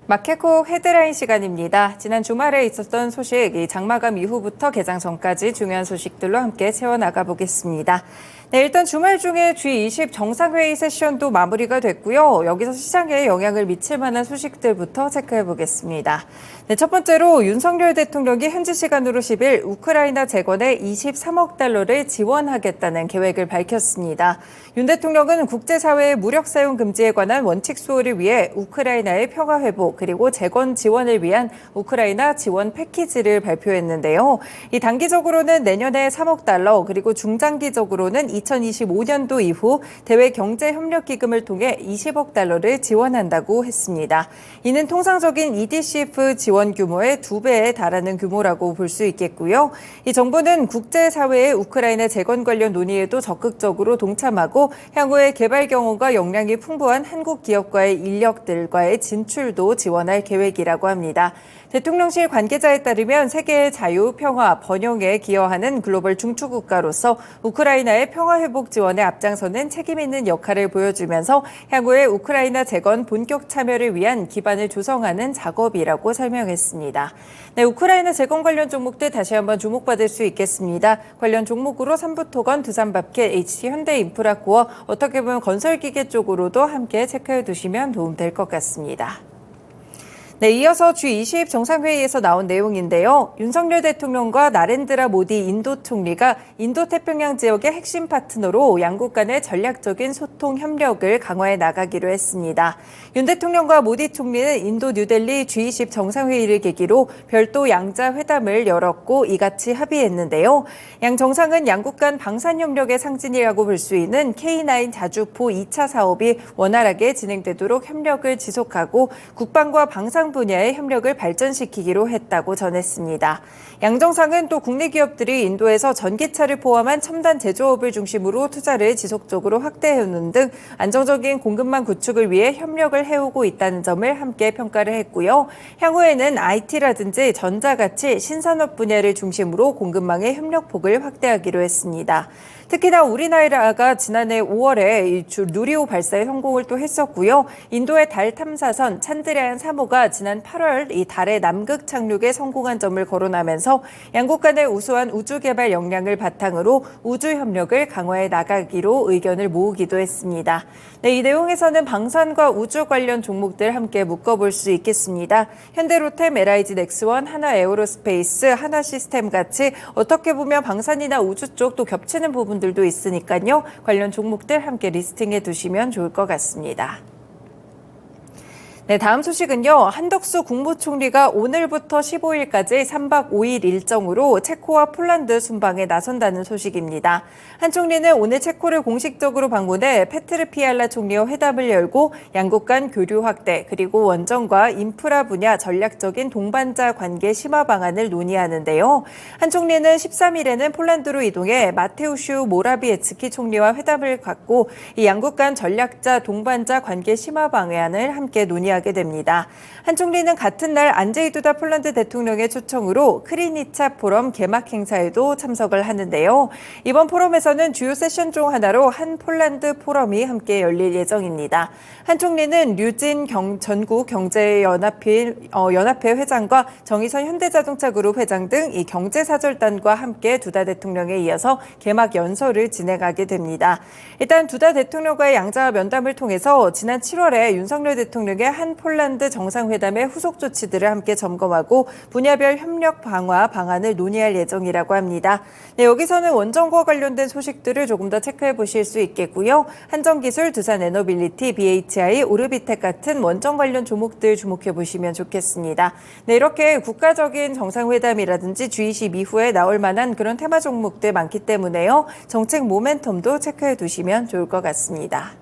마켓콕 헤드라인 시간입니다. 지난 주말에 있었던 소식, 이 장마감 이후부터 개장 전까지 중요한 소식들로 함께 채워나가 보겠습니다. 네, 일단 주말 중에 G20 정상회의 세션도 마무리가 됐고요. 여기서 시장에 영향을 미칠 만한 소식들부터 체크해 보겠습니다. 네, 첫 번째로 윤석열 대통령이 현지 시간으로 10일 우크라이나 재건에 23억 달러를 지원하겠다는 계획을 밝혔습니다. 윤 대통령은 국제사회의 무력 사용 금지에 관한 원칙 수호를 위해 우크라이나의 평화 회복 그리고 재건 지원을 위한 우크라이나 지원 패키지를 발표했는데요. 이 단기적으로는 내년에 3억 달러 그리고 중장기적으로는 2025년도 이후 대외 경제협력기금을 통해 20억 달러를 지원한다고 했습니다. 이는 통상적인 EDCF 지원 규모의 2배에 달하는 규모라고 볼 수 있겠고요. 이 정부는 국제사회의 우크라이나 재건 관련 논의에도 적극적으로 동참하고 향후에 개발 경험과 역량이 풍부한 한국 기업과의 인력들과의 진출도 지원할 계획이라고 합니다. 대통령실 관계자에 따르면 세계의 자유, 평화, 번영에 기여하는 글로벌 중추국가로서 우크라이나의 평화회복 지원에 앞장서는 책임 있는 역할을 보여주면서 향후에 우크라이나 재건 본격 참여를 위한 기반을 조성하는 작업이라고 설명했습니다. 네, 우크라이나 재건 관련 종목들 다시 한번 주목받을 수 있겠습니다. 관련 종목으로 삼부토건, 두산밥켓, HT현대인프라코어, 어떻게 보면 건설기계 쪽으로도 함께 체크해 두시면 도움될 것 같습니다. 네, 이어서 G20 정상회의에서 나온 내용인데요. 윤석열 대통령과 나렌드라 모디 인도 총리가 인도태평양 지역의 핵심 파트너로 양국 간의 전략적인 소통 협력을 강화해 나가기로 했습니다. 윤 대통령과 모디 총리는 인도 뉴델리 G20 정상회의를 계기로 별도 양자 회담을 열었고 이같이 합의했는데요. 양 정상은 양국 간 방산협력의 상징이라고 볼 수 있는 K9 자주포 2차 사업이 원활하게 진행되도록 협력을 지속하고 국방과 방산 분야의 협력을 발전시키기로 했다고 전했습니다. 양 정상은 또 국내 기업들이 인도에서 전기차를 포함한 첨단 제조업을 중심으로 투자를 지속적으로 확대해오는 등 안정적인 공급망 구축을 위해 협력을 해오고 있다는 점을 함께 평가를 했고요. 향후에는 IT라든지 전자같이 신산업 분야를 중심으로 공급망의 협력폭을 확대하기로 했습니다. 특히나 우리나라가 지난해 5월에 누리호 발사에 성공을 또 했었고요. 인도의 달 탐사선 찬드라얀 3호가 지난 8월 이 달의 남극 착륙에 성공한 점을 거론하면서 양국 간의 우수한 우주 개발 역량을 바탕으로 우주 협력을 강화해 나가기로 의견을 모으기도 했습니다. 네, 이 내용에서는 방산과 우주 관련 종목들 함께 묶어볼 수 있겠습니다. 현대로템, LIG 넥스원, 하나에어로스페이스, 하나시스템 같이 어떻게 보면 방산이나 우주 쪽 또 겹치는 부분들도 있으니까요. 관련 종목들 함께 리스팅해 두시면 좋을 것 같습니다. 네, 다음 소식은요. 한덕수 국무총리가 오늘부터 15일까지 3박 5일 일정으로 체코와 폴란드 순방에 나선다는 소식입니다. 한 총리는 오늘 체코를 공식적으로 방문해 페트르 피알라 총리와 회담을 열고 양국 간 교류 확대 그리고 원전과 인프라 분야 전략적인 동반자 관계 심화 방안을 논의하는데요. 한 총리는 13일에는 폴란드로 이동해 마테우슈 모라비에츠키 총리와 회담을 갖고 이 양국 간 전략자 동반자 관계 심화 방안을 함께 논의하게 됩니다. 한 총리는 같은 날 안제이 두다 폴란드 대통령의 초청으로 크리니차 포럼 개막 행사에도 참석을 하는데요. 이번 포럼에서는 주요 세션 중 하나로 한 폴란드 포럼이 함께 열릴 예정입니다. 한 총리는 류진 전국 경제연합회 회장과 정의선 현대자동차 그룹 회장 등 이 경제사절단과 함께 두다 대통령에 이어서 개막 연설을 진행하게 됩니다. 일단 두다 대통령과의 양자 면담을 통해서 지난 7월에 윤석열 대통령의 한 폴란드 정상회담의 후속 조치들을 함께 점검하고 분야별 협력 강화 방안을 논의할 예정이라고 합니다. 네, 여기서는 원전과 관련된 소식들을 조금 더 체크해 보실 수 있겠고요. 한전기술, 두산에너빌리티, BHI, 오르비텍 같은 원전 관련 종목들 주목해 보시면 좋겠습니다. 네, 이렇게 국가적인 정상회담이라든지 G20 이후에 나올 만한 그런 테마 종목들 많기 때문에요. 정책 모멘텀도 체크해 두시면 좋을 것 같습니다.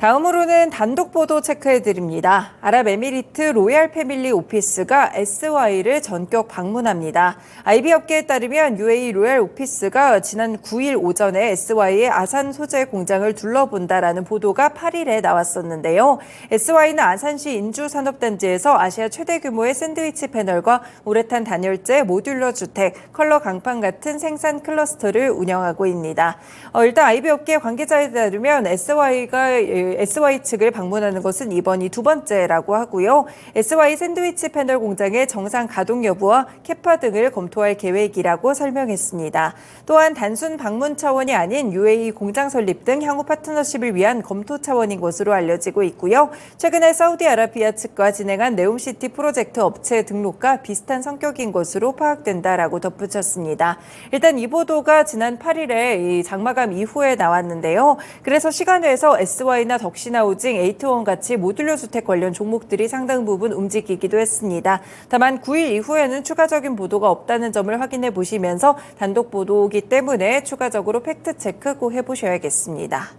다음으로는 단독 보도 체크해드립니다. 아랍에미리트 로얄 패밀리 오피스가 SY를 전격 방문합니다. IB 업계에 따르면 UAE 로얄 오피스가 지난 9일 오전에 SY의 아산 소재 공장을 둘러본다라는 보도가 8일에 나왔었는데요. SY는 아산시 인주산업단지에서 아시아 최대 규모의 샌드위치 패널과 우레탄 단열재, 모듈러 주택, 컬러 강판 같은 생산 클러스터를 운영하고 있습니다. 일단 IB 업계 관계자에 따르면 SY가 SY 측을 방문하는 것은 이번이 두 번째라고 하고요. SY 샌드위치 패널 공장의 정상 가동 여부와 캐파 등을 검토할 계획이라고 설명했습니다. 또한 단순 방문 차원이 아닌 UAE 공장 설립 등 향후 파트너십을 위한 검토 차원인 것으로 알려지고 있고요. 최근에 사우디아라비아 측과 진행한 네옴시티 프로젝트 업체 등록과 비슷한 성격인 것으로 파악된다라고 덧붙였습니다. 일단 이 보도가 지난 8일에 이 장마감 이후에 나왔는데요. 그래서 시간외에서 SY나 덕신하우징, 에이트원 같이 모듈러 주택 관련 종목들이 상당 부분 움직이기도 했습니다. 다만 9일 이후에는 추가적인 보도가 없다는 점을 확인해 보시면서 단독 보도이기 때문에 추가적으로 팩트 체크 꼭 해보셔야겠습니다.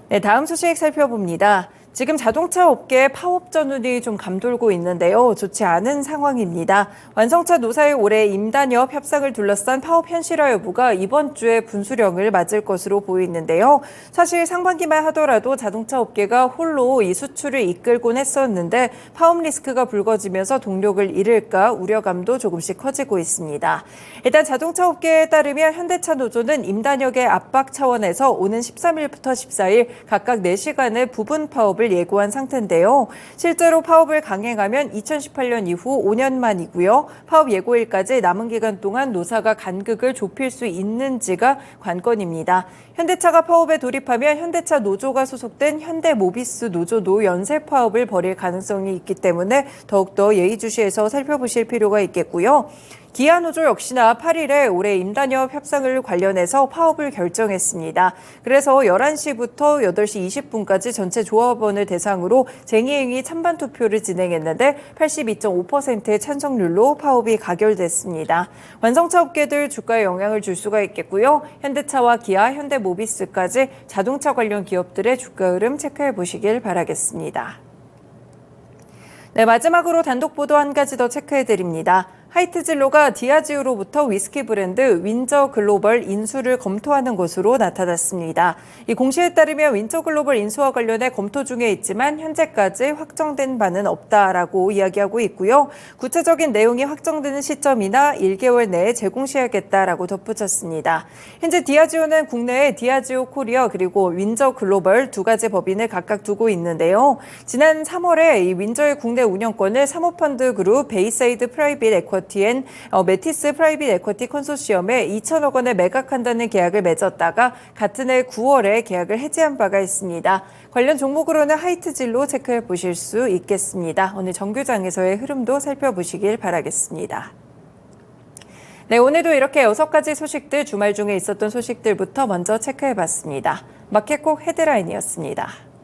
네, 다음 소식 살펴봅니다. 지금 자동차 업계에 파업 전운이 좀 감돌고 있는데요. 좋지 않은 상황입니다. 완성차 노사의 올해 임단협 협상을 둘러싼 파업 현실화 여부가 이번 주에 분수령을 맞을 것으로 보이는데요. 사실 상반기만 하더라도 자동차 업계가 홀로 이 수출을 이끌곤 했었는데 파업 리스크가 불거지면서 동력을 잃을까 우려감도 조금씩 커지고 있습니다. 일단 자동차 업계에 따르면 현대차 노조는 임단협의 압박 차원에서 오는 13일부터 14일 각각 4시간의 부분 파업을 예고한 상태인데요. 실제로 파업을 강행하면 2018년 이후 5년 만이고요. 파업 예고일까지 남은 기간 동안 노사가 간극을 좁힐 수 있는지가 관건입니다. 현대차가 파업에 돌입하면 현대차 노조가 소속된 현대모비스 노조도 연쇄 파업을 벌일 가능성이 있기 때문에 더욱더 예의주시해서 살펴보실 필요가 있겠고요. 기아 노조 역시나 8일에 올해 임단협 협상을 관련해서 파업을 결정했습니다. 그래서 11시부터 8시 20분까지 전체 조합원을 대상으로 쟁의행위 찬반 투표를 진행했는데 82.5%의 찬성률로 파업이 가결됐습니다. 완성차 업계들 주가에 영향을 줄 수가 있겠고요. 현대차와 기아, 현대모비스까지 자동차 관련 기업들의 주가 흐름 체크해 보시길 바라겠습니다. 네, 마지막으로 단독 보도 한 가지 더 체크해 드립니다. 하이트진로가 디아지오로부터 위스키 브랜드 윈저 글로벌 인수를 검토하는 것으로 나타났습니다. 이 공시에 따르면 윈저 글로벌 인수와 관련해 검토 중에 있지만 현재까지 확정된 바는 없다라고 이야기하고 있고요. 구체적인 내용이 확정되는 시점이나 1개월 내에 제공시하겠다라고 덧붙였습니다. 현재 디아지오는 국내에 디아지오 코리아 그리고 윈저 글로벌 두 가지 법인을 각각 두고 있는데요. 지난 3월에 이 윈저의 국내 운영권을 사모펀드 그룹 베이사이드 프라이빗 에쿼티 메티스 프라이빗 에쿼티 컨소시엄에 2천억 원에 매각한다는 계약을 맺었다가 같은 해 9월에 계약을 해지한 바가 있습니다. 관련 종목으로는 하이트진로 체크해 보실 수 있겠습니다. 오늘 정규장에서의 흐름도 살펴보시길 바라겠습니다. 네, 오늘도 이렇게 6가지 소식들 주말 중에 있었던 소식들부터 먼저 체크해 봤습니다. 마켓콕 헤드라인이었습니다.